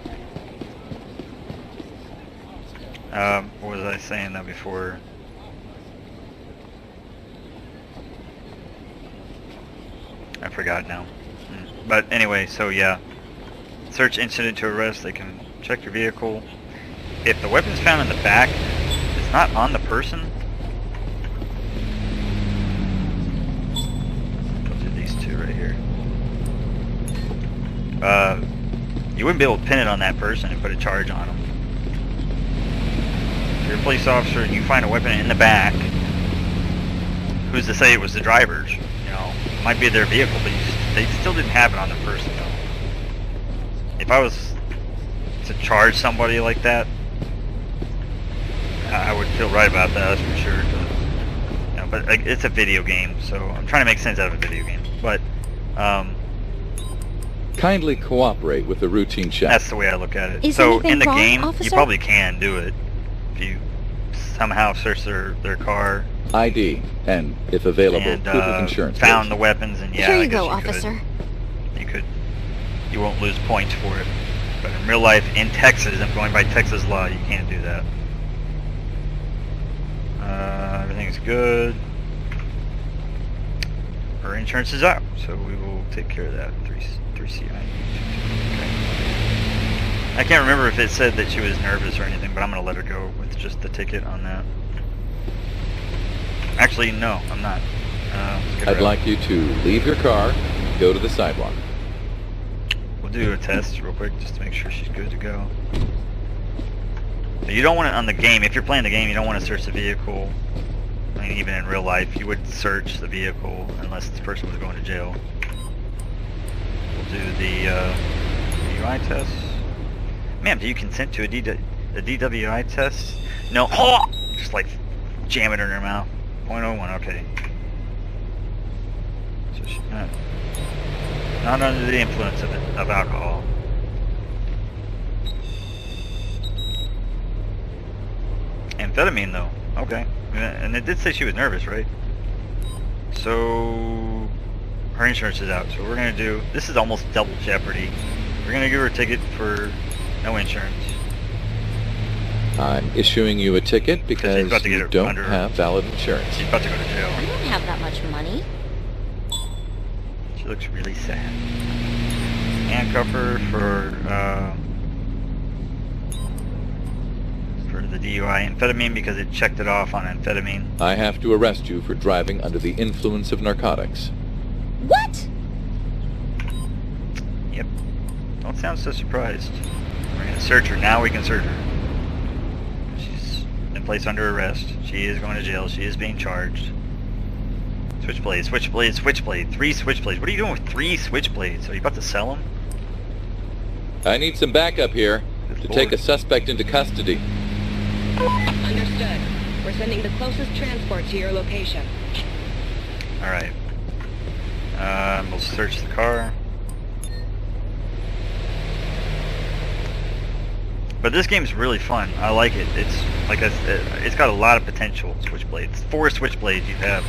What was I saying that before? I forgot now. But anyway, so yeah. Search incident to arrest. They can check your vehicle. If the weapon's found in the back, it's not on the person. you wouldn't be able to pin it on that person and put a charge on them. If you're a police officer and you find a weapon in the back, who's to say it was the driver's? You know, it might be their vehicle, but they still didn't have it on the person, though. If I was to charge somebody like that, I would feel right about that, that's for sure. You know, but like, it's a video game, so I'm trying to make sense out of a video game. But Kindly cooperate with the routine check. that's the way I look at it. Is So anything in the wrong, game, officer? you probably can do it if you somehow search their car ID, and if available, and proof of insurance. found please. the weapons, and yeah, Here I you guess go, you officer. you won't lose points for it. But in real life, in Texas, I'm going by Texas law, you can't do that. Everything's good. Her insurance is out, so we will take care of that. 3CI. Okay. I can't remember if it said that she was nervous or anything, but I'm going to let her go with just the ticket on that. Actually, no, I'm not. Let's get her I'd out. like you to leave your car, go to the sidewalk. We'll do a test real quick just to make sure she's good to go. But you don't want to, on the game, if you're playing the game, you don't want to search the vehicle. I mean, even in real life, you would search the vehicle unless this person was going to jail. We'll do the DUI test. Ma'am, do you consent to a DWI test? No. Oh! Just like jam it in her mouth. 0.01, okay. So she's not under the influence of alcohol. Amphetamine, though. Okay. And it did say she was nervous, right? So her insurance is out. So we're going to do... This is almost double jeopardy. We're going to give her a ticket for no insurance. I'm issuing you a ticket she's because about to get you it don't under- have valid insurance. She's about to go to I jail. don't have that much money. She looks really sad. Handcuff her for the DUI amphetamine because it checked it off on amphetamine. I have to arrest you for driving under the influence of narcotics. What? Yep. Don't sound so surprised. We're going to search her. Now we can search her. She's been placed under arrest. She is going to jail. She is being charged. Switchblade, switchblade, switchblade. 3 switchblades. What are you doing with 3 switchblades? Are you about to sell them? I need some backup here Good to lord. take a suspect into custody. Understood. We're sending the closest transport to your location. Alright. We'll search the car. But this game's really fun. I like it. It's like it's got a lot of potential. Switchblades. 4 switchblades you have.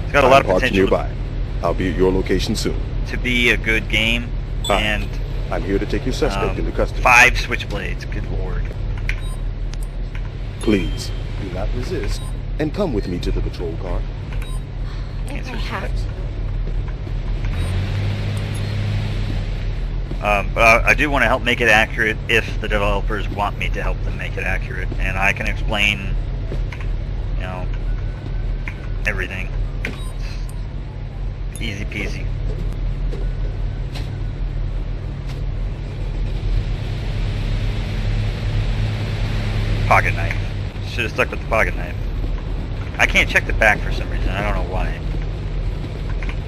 It's got a lot of Parked potential nearby. I'll be at your location soon. to be a good game. And I'm here to take your suspect into custody. 5 switchblades. Good lord. Please, do not resist, and come with me to the patrol car. If I Answer have that. to. But I do want to help make it accurate if the developers want me to help them make it accurate, and I can explain, you know, everything. It's easy peasy. Pocket knife. Should have stuck with the pocket knife. I can't check the back for some reason. I don't know why.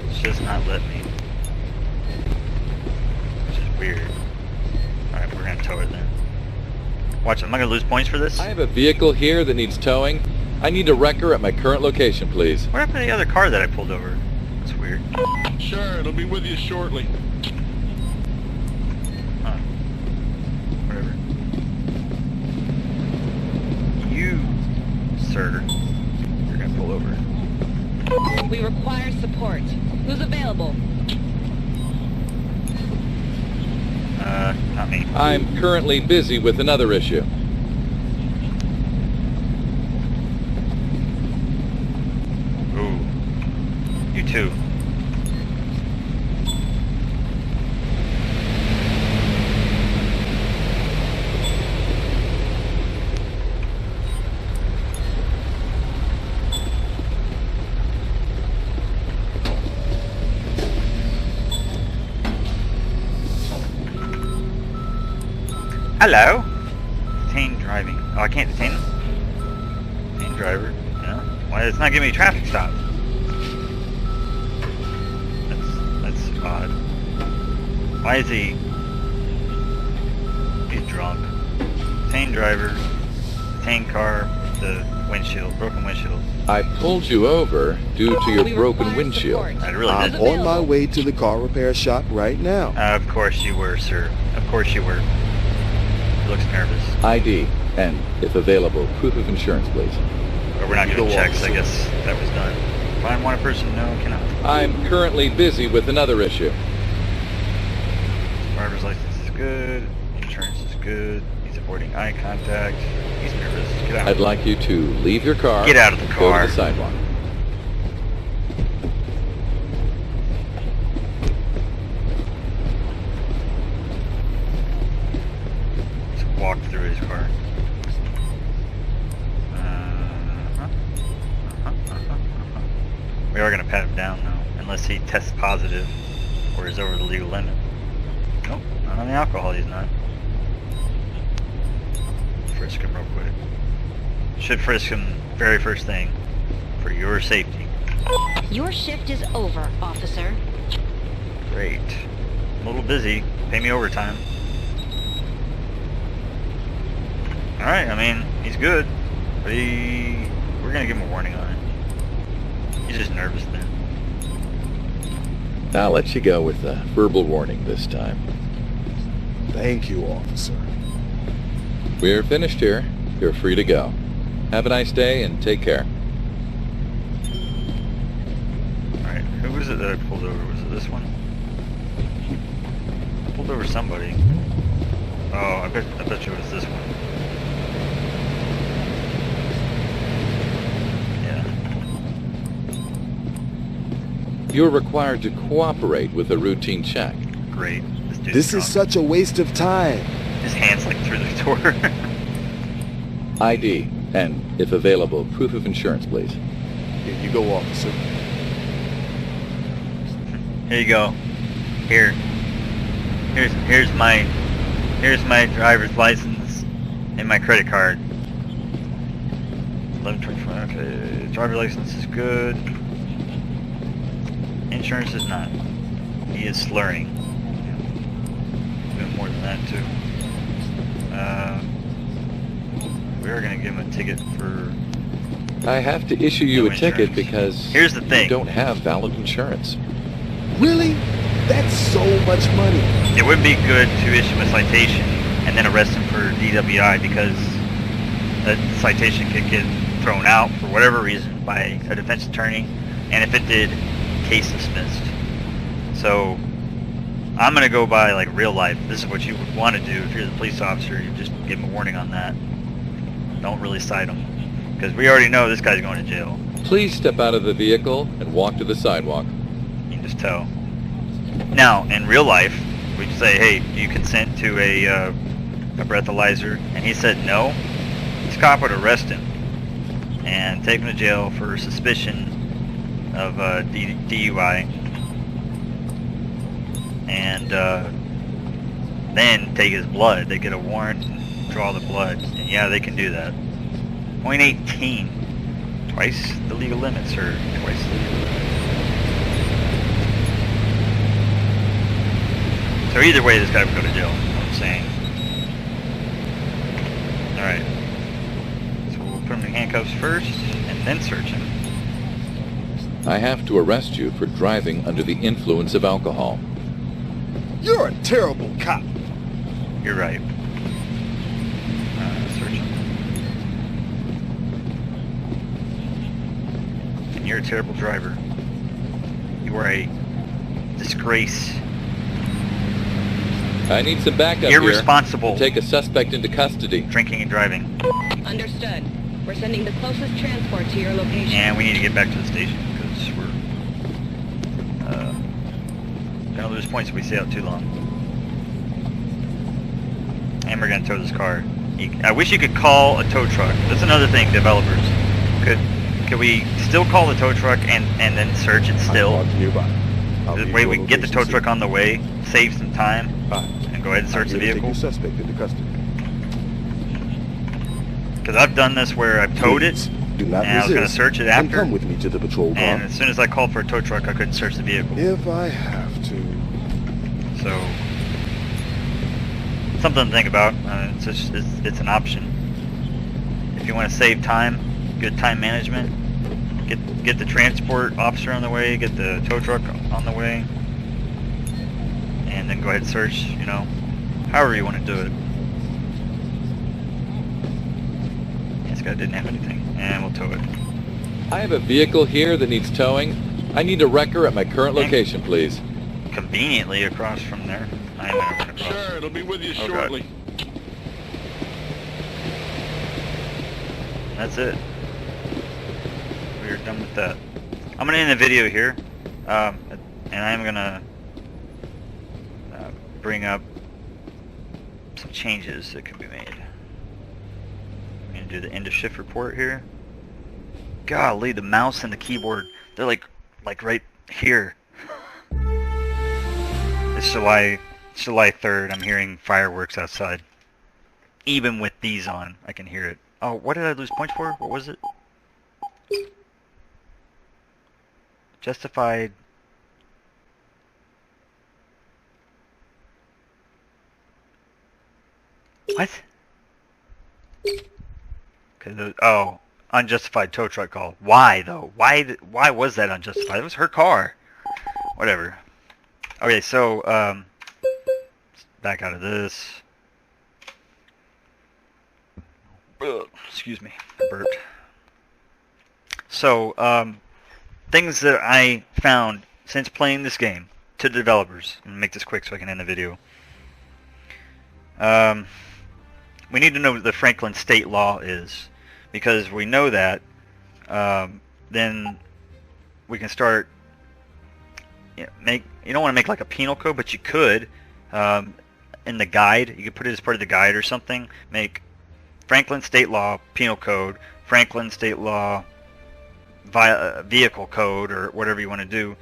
It's just not letting me. Which is weird. Alright, we're gonna tow it then. Watch, am I gonna lose points for this? I have a vehicle here that needs towing. I need a wrecker at my current location, please. What happened to the other car that I pulled over? That's weird. Sure, it'll be with you shortly. Huh. Whatever. You, sir, you're gonna pull over. We require support. Who's available? Not me. I'm currently busy with another issue. Ooh. You too. Hello. Detain driving. Oh, I can't detain him? Detain driver. No. Why? It's not giving me a traffic stop. That's odd. Why is he... He's drunk. Detain driver. Detain car. The windshield. Broken windshield. I pulled you over due to your We broken require windshield. support. I really I'm did. on my way to the car repair shop right now. Of course you were, sir. Of course you were. He looks nervous. ID, and, if available, proof of insurance, please. But we're not Go doing on, checks. I sir. guess that was done. Find one person. No, cannot. I'm currently busy with another issue. Driver's license is good. Insurance is good. He's avoiding eye contact. He's nervous. Get out. I'd like you to leave your car. Get out of the Go car. to the sidewalk. Let's walk through his car. We are going to pat him down though, unless he tests positive or is over the legal limit. Nope, not on the alcohol he's not. Frisk him real quick. Should frisk him very first thing for your safety. Your shift is over, officer. Great. I'm a little busy. Pay me overtime. Alright, I mean, he's good. But we're gonna give him a warning on it. He's just nervous then. I'll let you go with a verbal warning this time. Thank you, officer. We're finished here. You're free to go. Have a nice day and take care. Alright, who was it that I pulled over? Was it this one? I pulled over somebody. Oh, I bet you it was this one. Yeah. You're required to cooperate with a routine check. Great. Dude's This drunk. is such a waste of time. His hands like through the door. ID, and, if available, proof of insurance, please. Here you go, officer. Here you go. Here's my driver's license and my credit card. 1125. Okay, driver's license is good. Insurance is not. He is slurring. Doing more than that too. We are gonna give him a ticket for. I have to issue you No a ticket insurance. because Here's the thing. you don't have valid insurance. Really? That's so much money. It would be good to issue a citation and then arrest him for DWI because that citation could get thrown out for whatever reason by a defense attorney, and if it did, case dismissed. So I'm gonna go by like real life. This is what you would want to do if you're the police officer. You just give him a warning on that. Don't really cite him because we already know this guy's going to jail. Please step out of the vehicle and walk to the sidewalk. You can just tell. Now, in real life, we can say, hey, do you consent to a breathalyzer? And he said no. This cop would arrest him and take him to jail for suspicion of DUI. And then take his blood. They get a warrant and draw the blood. And yeah, they can do that. 0.18. Twice the legal limit, sir. Twice the legal limit. So either way, this guy would go to jail, is what I'm saying. Alright. So we'll put him in handcuffs first, and then search him. I have to arrest you for driving under the influence of alcohol. You're a terrible cop. You're right. Search him. And you're a terrible driver. You are a disgrace. I need some backup Irresponsible. here. Take a suspect into custody. Drinking and driving. Understood. We're sending the closest transport to your location. And we need to get back to the station because we're gonna lose points if we stay out too long. And we're gonna tow this car. I wish you could call a tow truck. That's another thing, developers. Could we still call the tow truck and then search it still? I'm parked nearby. I'll This leave way your we can get the location tow truck soon. on the way, save some time, Fine. and go ahead and I'm search the here to take vehicle. your suspect into custody. Because I've done this where I've towed it, Please, do not and I was going to resist, search it and after, come with me to the patrol car. and as soon as I called for a tow truck, I couldn't search the vehicle. If I have to. So, something to think about. It's an option. If you want to save time, good time management, get the transport officer on the way, get the tow truck on the way, and then go ahead and search, you know, however you want to do it. This guy didn't have anything, and we'll tow it. I have a vehicle here that needs towing. I need a wrecker at my current location, please. Conveniently across from there. I am gonna run across. Sure, it'll be with you Oh, God. shortly. That's it. We're done with that. I'm gonna end the video here, and I'm gonna bring up some changes that can be made. I'm gonna do the end of shift report here. Golly, the mouse and the keyboard, they're like right here. It's July 3rd. I'm hearing fireworks outside. Even with these on, I can hear it. Oh, what did I lose points for? What was it? Justified. What? Okay, oh, unjustified tow truck call. Why though? Why was that unjustified? It was her car. Whatever. Okay, so back out of this. Excuse me, I burped. So, things that I found since playing this game to the developers. I'm gonna make this quick so I can end the video. We need to know what the Franklin state law is, because if we know that, then we can start. You don't want to make like a penal code, but you could in the guide. You could put it as part of the guide or something. Make Franklin state law penal code, Franklin state law vehicle code, or whatever you want to do.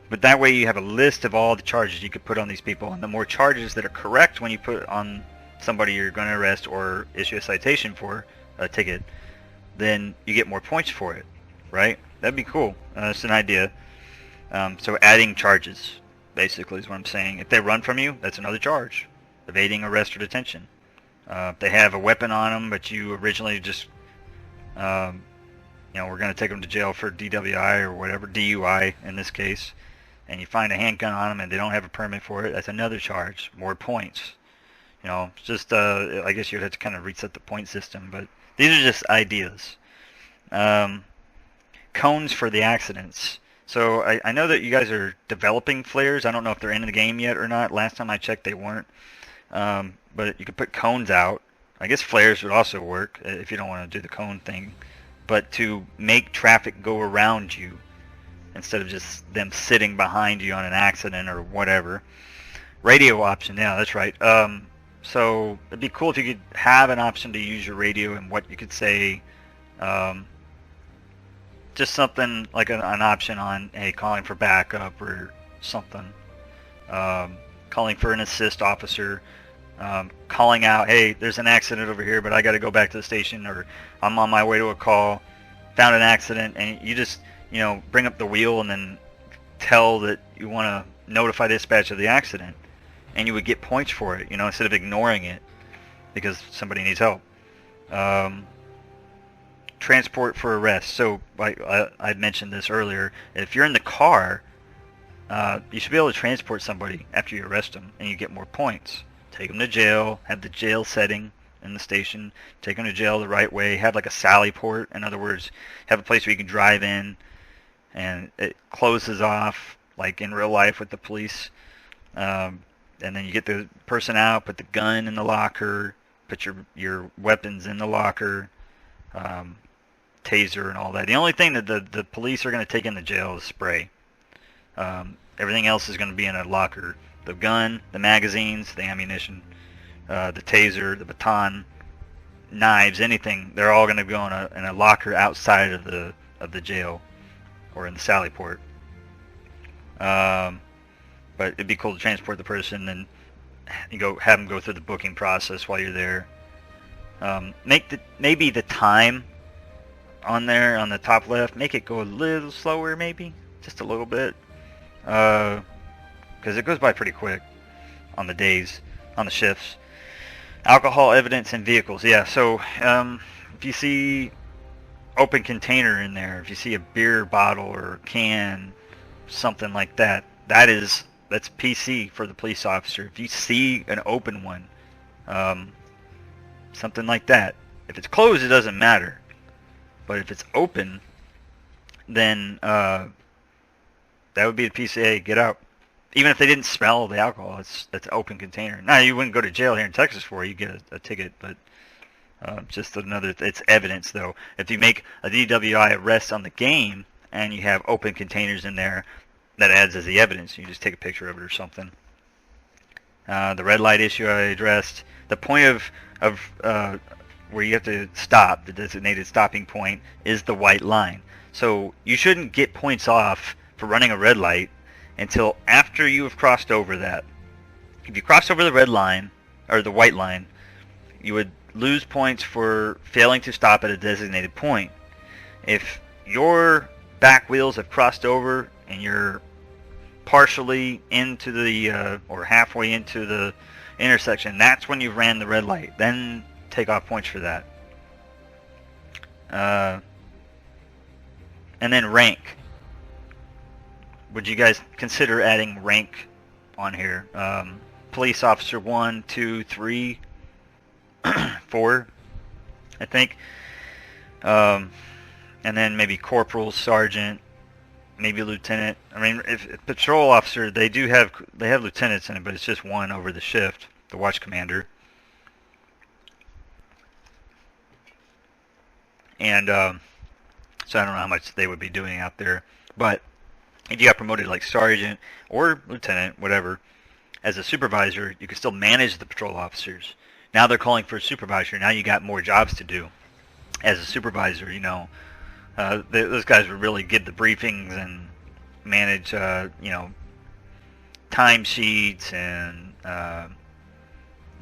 But that way you have a list of all the charges you could put on these people, and the more charges that are correct when you put on somebody you're going to arrest or issue a citation for, a ticket, then you get more points for it, right? That'd be cool. That's an idea. So adding charges, basically, is what I'm saying. If they run from you, that's another charge. Evading arrest or detention. If they have a weapon on them, but you originally just, we're going to take them to jail for DWI or whatever, DUI in this case, and you find a handgun on them and they don't have a permit for it, that's another charge, more points. Just, I guess you'd have to kind of reset the point system, but these are just ideas. Cones for the accidents. So I know that you guys are developing flares. I don't know if they're in the game yet or not. Last time I checked, they weren't. But you could put cones out. I guess flares would also work if you don't want to do the cone thing. But to make traffic go around you instead of just them sitting behind you on an accident or whatever. Radio option, yeah, that's right. So it'd be cool if you could have an option to use your radio and what you could say. Just something like an option on, hey, calling for backup or something. Calling for an assist officer. Calling out, hey, there's an accident over here, but I got to go back to the station, or I'm on my way to a call, found an accident, and you just, bring up the wheel and then tell that you want to notify dispatch of the accident, and you would get points for it, instead of ignoring it because somebody needs help. Transport for arrest. So I mentioned this earlier. If you're in the car, you should be able to transport somebody after you arrest them, and you get more points. Take them to jail, have the jail setting in the station, take them to jail the right way, have like a sally port. In other words, have a place where you can drive in and it closes off like in real life with the police. And then you get the person out, put the gun in the locker, put your weapons in the locker, taser and all that. The only thing that the police are going to take in the jail is spray. Everything else is going to be in a locker. The gun, the magazines, the ammunition, the taser, the baton, knives, anything, they're all going to go in a locker outside of the jail or in the sally port. But it'd be cool to transport the person and you have them go through the booking process while you're there. Maybe the time on there on the top left, make it go a little slower, maybe just a little bit, because it goes by pretty quick on the days, on the shifts. Alcohol evidence in vehicles. Yeah, so if you see open container in there, if you see a beer bottle or can, something like that, that's PC for the police officer. If you see an open one, something like that, if it's closed it doesn't matter, but if it's open, then that would be the PCA, get out. Even if they didn't smell the alcohol, that's an open container. Now, you wouldn't go to jail here in Texas for it. You get a ticket, but just another, it's evidence, though. If you make a DWI arrest on the game and you have open containers in there, that adds as the evidence. You just take a picture of it or something. The red light issue I addressed. The point of where you have to stop, the designated stopping point, is the white line. So you shouldn't get points off for running a red light until after you have crossed over that. If you cross over the red line, or the white line, you would lose points for failing to stop at a designated point. If your back wheels have crossed over and you're partially into the, or halfway into the intersection, that's when you've ran the red light. Then take off points for that. And then rank. Would you guys consider adding rank on here? Police officer 1, 2, 3, 4, I think. And then maybe corporal, sergeant, maybe lieutenant. I mean, if patrol officer, they have lieutenants in it, but it's just one over the shift, the watch commander. And so I don't know how much they would be doing out there, but if you got promoted like sergeant or lieutenant, whatever, as a supervisor, you can still manage the patrol officers. Now they're calling for a supervisor. Now you got more jobs to do as a supervisor. You know, those guys would really give the briefings and manage, you know, timesheets, and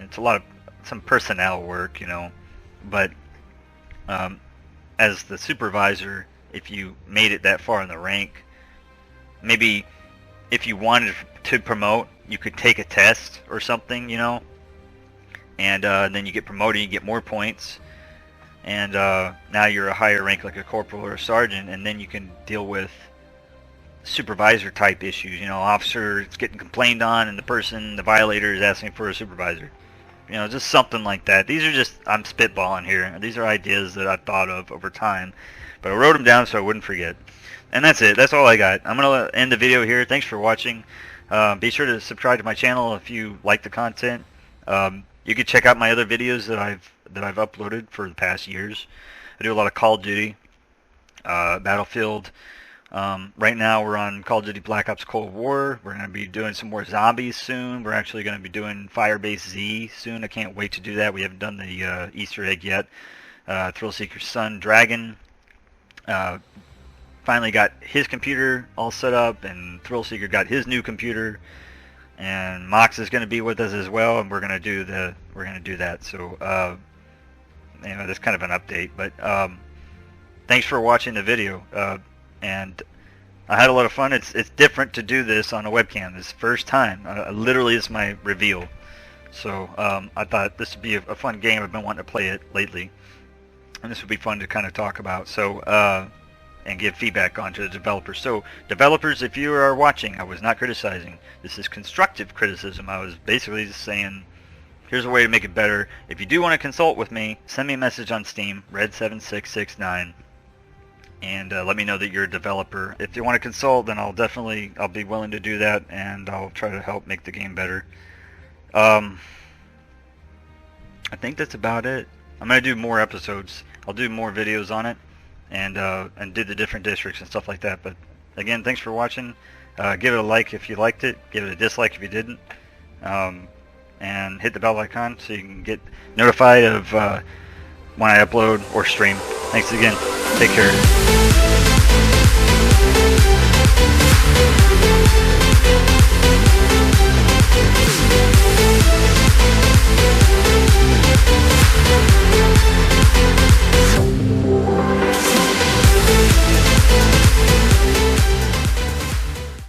it's a lot of some personnel work, you know. But as the supervisor, if you made it that far in the rank, maybe if you wanted to promote, you could take a test or something, you know, and then you get promoted, you get more points, and now you're a higher rank, like a corporal or a sergeant, and then you can deal with supervisor type issues. You know, officer is getting complained on, and the violator is asking for a supervisor. You know, just something like that. These are just, I'm spitballing here. These are ideas that I've thought of over time, but I wrote them down so I wouldn't forget. And that's it. That's all I got. I'm going to end the video here. Thanks for watching. Be sure to subscribe to my channel if you like the content. You can check out my other videos that I've uploaded for the past years. I do a lot of Call of Duty, Battlefield. Right now we're on Call of Duty Black Ops Cold War. We're going to be doing some more zombies soon. We're actually going to be doing Firebase Z soon. I can't wait to do that. We haven't done the Easter egg yet. Thrillseeker's son, Dragon, finally got his computer all set up, and Thrillseeker got his new computer, and Mox is going to be with us as well, and we're going to do that. So anyway, that's kind of an update, but thanks for watching the video, and I had a lot of fun. It's different to do this on a webcam. This is the first time. Literally, it's my reveal. So I thought this would be a fun game. I've been wanting to play it lately, and this would be fun to kind of talk about. So and give feedback on to the developers. So developers, if you are watching, I was not criticizing. This is constructive criticism. I was basically just saying, here's a way to make it better. If you do want to consult with me, send me a message on Steam, red7669, and let me know that you're a developer. If you want to consult, then I'll be willing to do that, and I'll try to help make the game better. I think that's about it. I'm going to do more episodes. I'll do more videos on it, and do the different districts and stuff like that. But again, thanks for watching. Give it a like if you liked it. Give it a dislike if you didn't. And hit the bell icon so you can get notified of when I upload or stream. Thanks again. Take care.